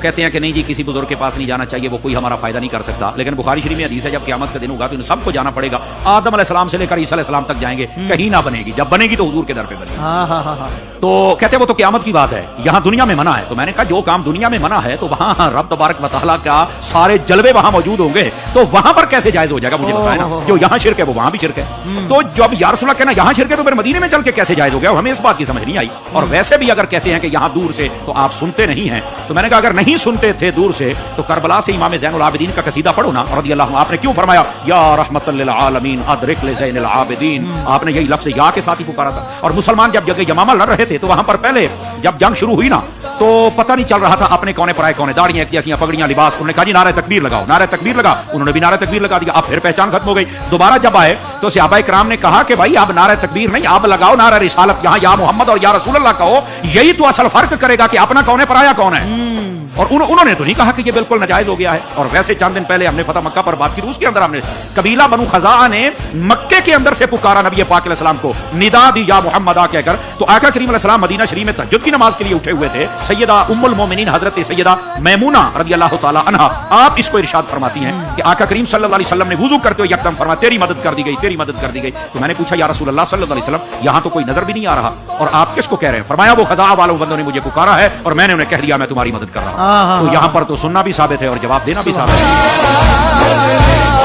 کہتے ہیں کہ نہیں جی کسی بزرگ کے پاس نہیں جانا چاہیے، وہ کوئی ہمارا فائدہ نہیں کر سکتا، لیکن بخاری شریف میں حدیث ہے جب قیامت کا دن ہوگا تو ان سب کو جانا پڑے گا، آدم علیہ السلام سے لے کر عیسیٰ علیہ السلام تک جائیں گے، کہیں نہ بنے گی، جب بنے گی تو حضور کے در پہ بنے گی۔ تو کہتے ہیں وہ تو قیامت کی بات ہے، یہاں دنیا میں منع ہے۔ تو میں نے کہا جو کام دنیا میں منع ہے تو وہاں رب تبارک و تعالیٰ کا سارے جلوے وہاں موجود ہوں گے، تو وہاں پر کیسے جائز ہو جائے گا؟ مجھے بتائیں نا، جو یہاں شرک ہے وہ وہاں بھی شرک ہے، تو جب یا رسول اللہ کہنا یہاں شرک ہے تو پھر مدینے میں چل کے کیسے جائز ہو گیا؟ ہمیں اس بات کی سمجھ نہیں آئی۔ اور ویسے بھی اگر کہتے ہیں کہ یہاں دور سے تو آپ سنتے نہیں ہیں، تو میں نے کہا اگر نہیں سنتے تھے دور سے تو کربلا سے امام زین العابدین کا قصیدہ پڑھو نا رضی اللہ عنہ، آپ نے کیوں فرمایا یا رحمت للعالمین ادرک لزین العابدین، آپ نے یہی لفظ یا کے ساتھ ہی پکارا تھا۔ اور مسلمان جب جگہ یمامہ لڑ رہے تھے تو وہاں پر پہلے جب جنگ شروع ہوئی نا تو پتہ نہیں چل رہا تھا اپنے کونے پر آئے کونے، داڑیاں ایک جیسی، پگڑیاں، لباس، انہوں نے کہا جی نعرہ تکبیر لگاؤ، نعرہ تکبیر لگا، انہوں نے بھی نعرہ تکبیر لگا دیا، اب پھر پہچان ختم ہو گئی۔ دوبارہ جب آئے تو صحابہ کرام نے کہا کہ بھائی اب نعرہ تکبیر نہیں، اب لگاؤ نعرہ رسالت، یہاں یا محمد اور یا رسول اللہ کہو، یہی تو اصل فرق کرے گا کہ اپنا کونے پر آیا کون ہے۔ اور انہوں نے تو نہیں کہا کہ یہ بالکل ناجائز ہو گیا ہے۔ اور ویسے چند دن پہلے ہم نے فتح مکہ پر بات کی، روس کے اندر ہم نے قبیلہ بنو خزاعہ نے مکے کے اندر سے پکارا نبی پاک علیہ السلام کو، ندا دی یا محمد کہہ کر، تو آقا کریم علیہ السلام مدینہ شریف میں تہجد کی نماز کے لیے اٹھے ہوئے تھے۔ سیدہ ام المومنین حضرت سیدہ میمونہ رضی اللہ تعالی عنہا آپ اس کو ارشاد فرماتی ہیں کہ آقا کریم صلی اللہ علیہ وسلم نے وضو کرتے ہوئے یکدم فرمایا تیری مدد کر دی گئی، تیری مدد کر دی گئی۔ تو میں نے پوچھا یا رسول اللہ صلی اللہ علیہ وسلم یہاں تو کوئی نظر بھی نہیں آ رہا اور آپ کس کو کہہ رہے ہیں؟ فرمایا وہ خزاعہ والوں بندوں نے مجھے پکارا ہے اور میں نے انہیں کہہ دیا میں تمہاری مدد کر رہا ہوں۔ تو یہاں پر تو سننا بھی ثابت ہے اور جواب دینا بھی ثابت ہے۔